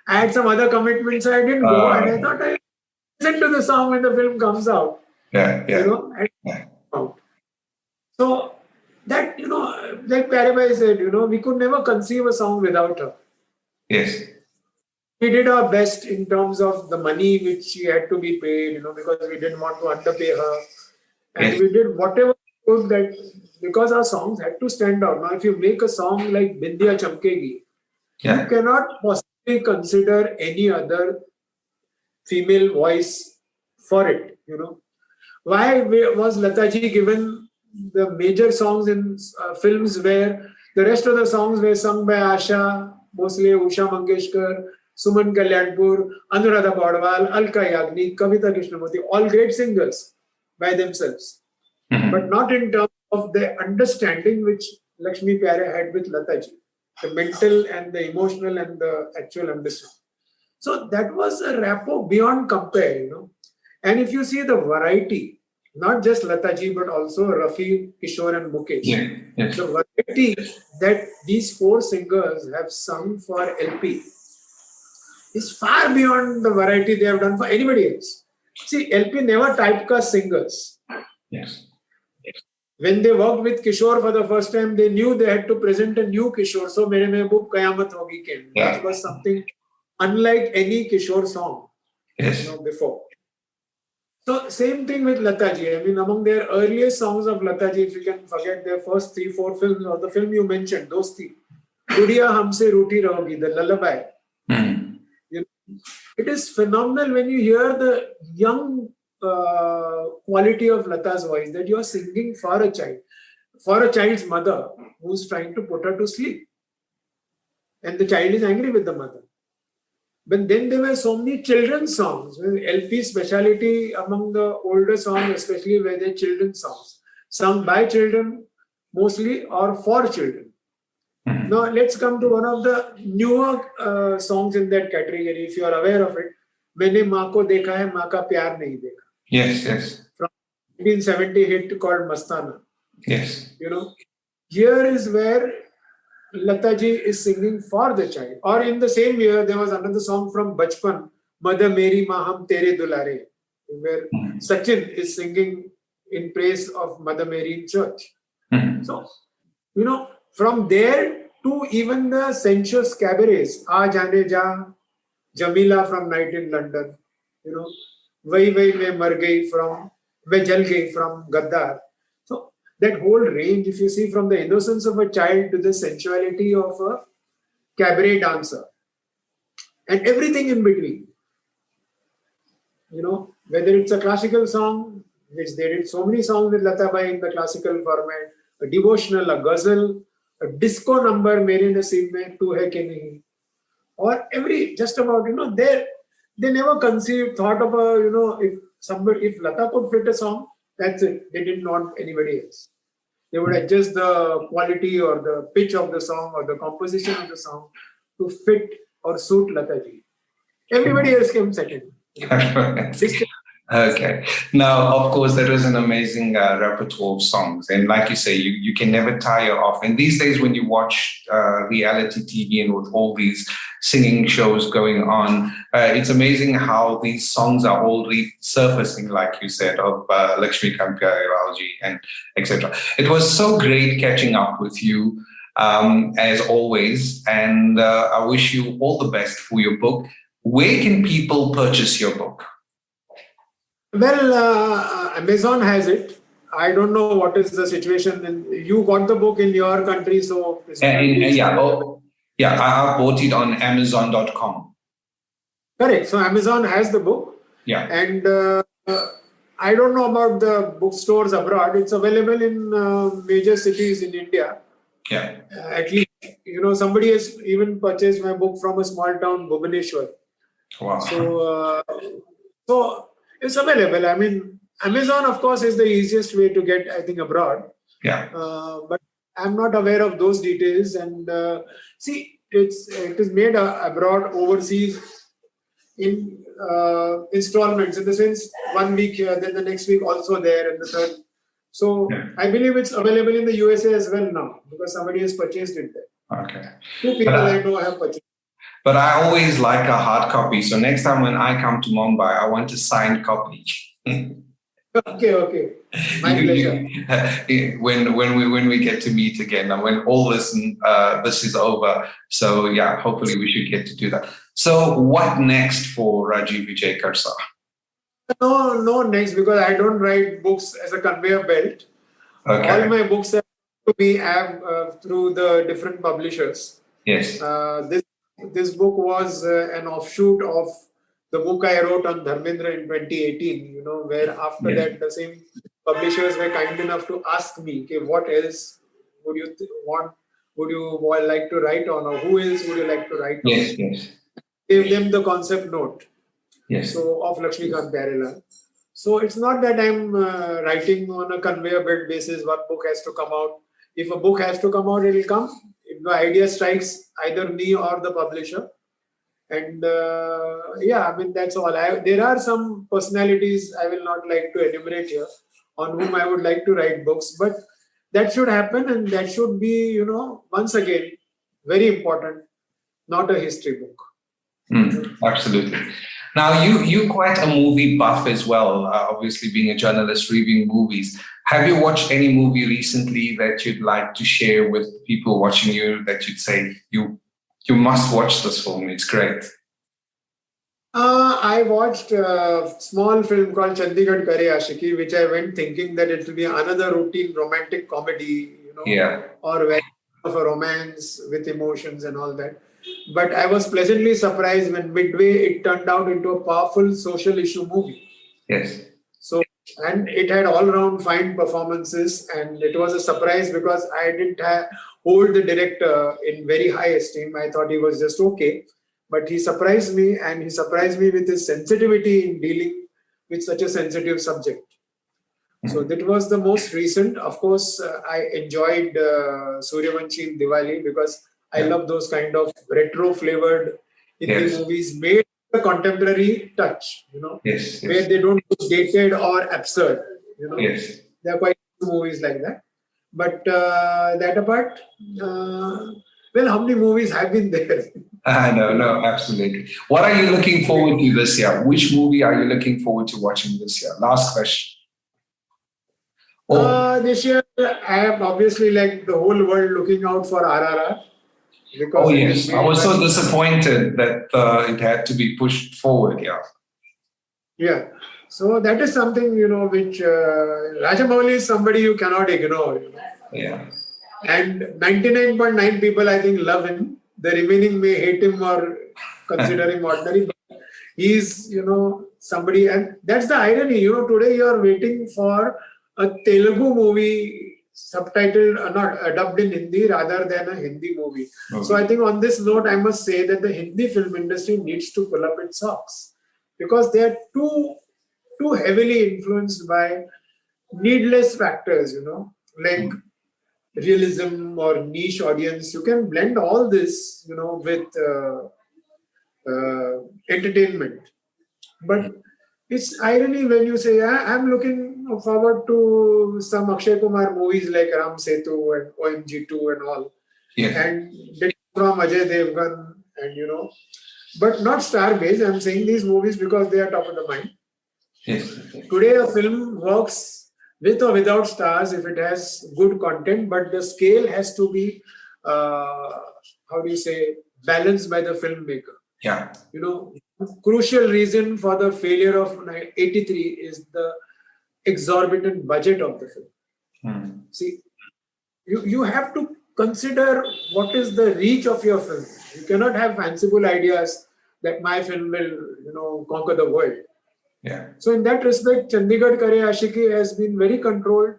I had some other commitments, so I didn't go. And I thought I'll listen to the song when the film comes out. So that, like Pyarelal said, we could never conceive a song without her. Yes. We did our best in terms of the money which she had to be paid, because we didn't want to underpay her. And we did whatever we could, that because our songs had to stand out. Now, if you make a song like Bindiya Chamkegi, you cannot possibly consider any other female voice for it, Why was Lataji given the major songs in films where the rest of the songs were sung by Asha, Bhosle, Usha Mangeshkar, Suman Kalyanpur, Anuradha Paudwal, Alka Yagnik, Kavita Krishnamurthy, all great singers by themselves. But not in terms of the understanding which Lakshmi Pyare had with Lataji, the mental and the emotional and the actual understanding. So that was a rapport beyond compare, And if you see the variety, not just Lataji, but also Rafi, Kishore and Mukesh. The variety that these 4 singers have sung for LP is far beyond the variety they have done for anybody else. See, LP never typecast singers. Yes. When they worked with Kishore for the first time, they knew they had to present a new Kishore. So, Mere Mehboob Qayamat Hogi came. That was something unlike any Kishore song before. So, same thing with Lataji. I mean, among their earliest songs of Lataji, if you can forget their first 3-4 films, or the film you mentioned, Dosti, Gudiya Humse Rooti Rahogi, the lullaby. It is phenomenal when you hear the young quality of Lata's voice, that you are singing for a child, for a child's mother who's trying to put her to sleep. And the child is angry with the mother. But then there were so many children's songs. LP speciality among the older songs, especially were the children's songs, sung by children mostly or for children. Now let's come to one of the newer songs in that category, if you are aware of it. Maine maa ko dekha hai, maa ka pyar nahi dekha. Yes. From 1970 hit called Mastana. Yes. Here is where Lataji is singing for the child. Or in the same year, there was another song from Bachpan, Mother Meri Ma Hum Tere Dulare, where Sachin is singing in praise of Mother Mary in church. So, from there to even the sensuous cabarets, Aa Jaane Ja, Jamila from Night in London, Vai Vai Main Mar Gayi from, Main Jal Gayi from Gaddar. So, that whole range, if you see, from the innocence of a child to the sensuality of a cabaret dancer and everything in between, whether it's a classical song, which they did so many songs with Latabai in the classical format, a devotional, a ghazal, a disco number, Mere Naseeb Mein Tu Hai Ki Nahi, or just about, they never thought of if Lata could fit a song, that's it. They didn't want anybody else. They would adjust the quality or the pitch of the song or the composition of the song to fit or suit Lataji. Everybody else came second. Okay. Now, of course, there is an amazing repertoire of songs. And like you say, you can never tire of. And these days, when you watch reality TV and with all these singing shows going on, it's amazing how these songs are all resurfacing, like you said, of Laxmikant Pyarelal and etc. It was so great catching up with you, as always. And I wish you all the best for your book. Where can people purchase your book? Well, Amazon has it. I don't know what is the situation. You got the book in your country, so I bought it on Amazon.com. Correct. So Amazon has the book. Yeah. And I don't know about the bookstores abroad. It's available in major cities in India. Yeah. At least, somebody has even purchased my book from a small town, Bhubaneswar. Wow. So it's available. I mean, Amazon, of course, is the easiest way to get, I think, abroad. Yeah. But I'm not aware of those details. And see, it is made abroad, overseas, in installments. In the sense, 1 week here, then the next week also there, and the third. So I believe it's available in the USA as well now, because somebody has purchased it there. Okay. 2 people I know have purchased. But I always like a hard copy. So next time when I come to Mumbai, I want a signed copy. Okay. My pleasure. When we get to meet again, and when all this is over. So yeah, hopefully we should get to do that. So what next for Rajiv Vijayakar sir? No next, because I don't write books as a conveyor belt. Okay. All my books have to be through the different publishers. Yes. This book was an offshoot of the book I wrote on Dharmendra in 2018, where after that the same publishers were kind enough to ask me, okay, what else would you like to write on, or who else would you like to write on? Yes. Gave them the concept note. Yes. So of Laxmikant Pyarelal. So it's not that I'm writing on a conveyor belt basis, one book has to come out. If a book has to come out, it will come. If the idea strikes either me or the publisher. And that's all. There are some personalities I will not like to enumerate here on whom I would like to write books, but that should happen, and that should be, once again, very important, not a history book. Absolutely. Now, you're quite a movie buff as well, obviously being a journalist, reviewing movies. Have you watched any movie recently that you'd like to share with people watching you, that you'd say, you must watch this film, it's great? I watched a small film called Chandigarh Kare Aashiki, which I went thinking that it will be another routine romantic comedy, or very of a romance with emotions and all that. But I was pleasantly surprised when midway it turned out into a powerful social issue movie. Yes. So, and it had all-round fine performances, and it was a surprise because I didn't hold the director in very high esteem. I thought he was just okay, but he surprised me, and he surprised me with his sensitivity in dealing with such a sensitive subject. So that was the most recent. Of course, I enjoyed Suryavanshi in Diwali because I love those kind of retro-flavored Hindi movies made with a contemporary touch, where they don't look dated or absurd, Yes. There are quite a few movies like that. But that apart, how many movies have been there? No, absolutely. What are you looking forward to this year? Which movie are you looking forward to watching this year? Last question. This year, I am obviously, like the whole world, looking out for RRR. Yes. I was so disappointed that it had to be pushed forward. Yeah. So that is something, which Rajamouli is somebody you cannot ignore. Yeah. And 99.9 people, I think, love him. The remaining may hate him or consider him ordinary. But he's, somebody. And that's the irony. Today you are waiting for a Telugu movie subtitled, not dubbed in Hindi, rather than a Hindi movie. Okay. So I think on this note, I must say that the Hindi film industry needs to pull up its socks, because they are too heavily influenced by needless factors, like realism or niche audience. You can blend all this, with entertainment. But It's irony when you say, I'm looking forward to some Akshay Kumar movies like Ram Setu and OMG2 and all. Yes. And from Ajay Devgan and but not star-based. I'm saying these movies because they are top of the mind. Yes. Today, a film works with or without stars if it has good content, but the scale has to be, balanced by the filmmaker. Yeah. Crucial reason for the failure of 83 is the exorbitant budget of the film. See, you have to consider what is the reach of your film. You cannot have fanciful ideas that my film will, conquer the world. Yeah. So in that respect, Chandigarh Kare Ashiki has been very controlled.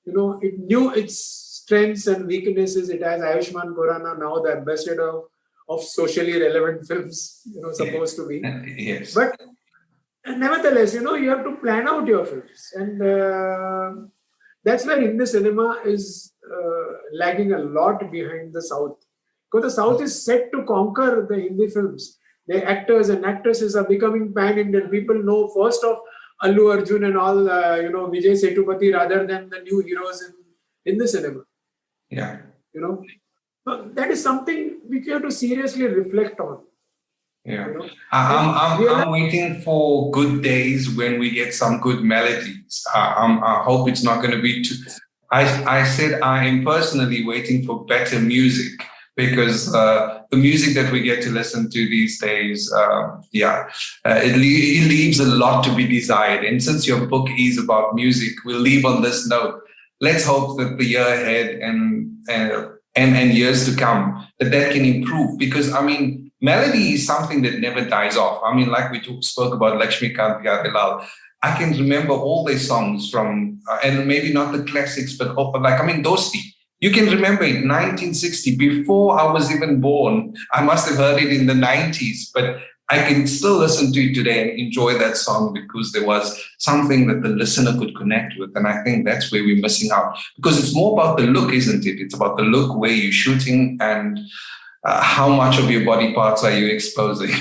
It knew its strengths and weaknesses. It has Ayushmann Khurrana, now the ambassador of socially relevant films, supposed to be. Yes. But nevertheless, you have to plan out your films. And that's where Hindi cinema is lagging a lot behind the South. Because the South is set to conquer the Hindi films. The actors and actresses are becoming pan-Indian. People know first of Allu Arjun and all, Vijay Sethupathi rather than the new heroes in the cinema. Yeah. So that is something we have to seriously reflect on. Yeah. I'm waiting for good days when we get some good melodies. I hope it's not going to be too... I said I am personally waiting for better music, because the music that we get to listen to these days, it leaves a lot to be desired. And since your book is about music, we'll leave on this note. Let's hope that the year ahead and years to come, that can improve. Because, melody is something that never dies off. Like we spoke about Laxmikant Pyarelal, I can remember all their songs from, and maybe not the classics, but Dosti. You can remember it, 1960, before I was even born. I must have heard it in the 90s, but I can still listen to it today and enjoy that song because there was something that the listener could connect with. And I think that's where we're missing out, because it's more about the look, isn't it? It's about the look, where you're shooting, and how much of your body parts are you exposing.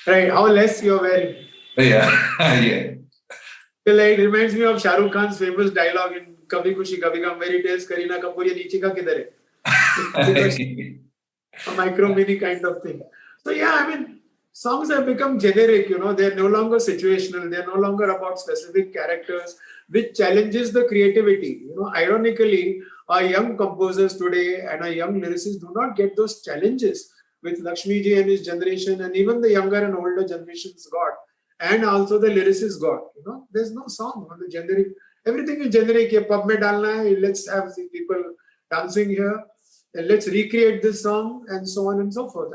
Right, how less you're wearing. Yeah, yeah. It reminds me of Shah Rukh Khan's famous dialogue in Kabhi Khushi Kabhi Gham, where he tells Kareena Kapoor, "Ye niche ka kidhar hai?" A micro mini kind of thing. So songs have become generic. They're no longer situational. They're no longer about specific characters, which challenges the creativity. Ironically, our young composers today and our young lyricists do not get those challenges with Lakshmi ji and his generation, and even the younger and older generations got, and also the lyricists got. There's no song on the generic. Everything is generic. Ye pub mein dalna hai, let's have the people dancing here, and let's recreate this song, and so on and so forth.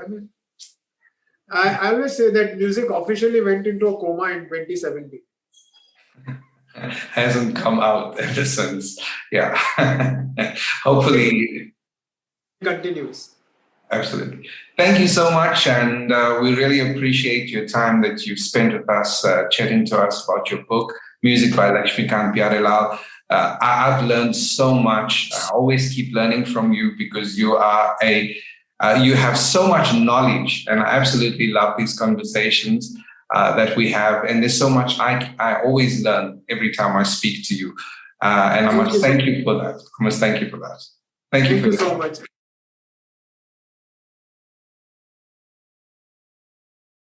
I always say that music officially went into a coma in 2017. Hasn't come out ever since. Yeah. Hopefully continues. Absolutely. Thank you so much. And we really appreciate your time that you've spent with us, chatting to us about your book, Music by Laxmikant Pyarelal. I've learned so much. I always keep learning from you, because you are you have so much knowledge, and I absolutely love these conversations that we have. And there's so much I always learn every time I speak to you. And I must thank you for that. I must thank you for that. Thank you so much.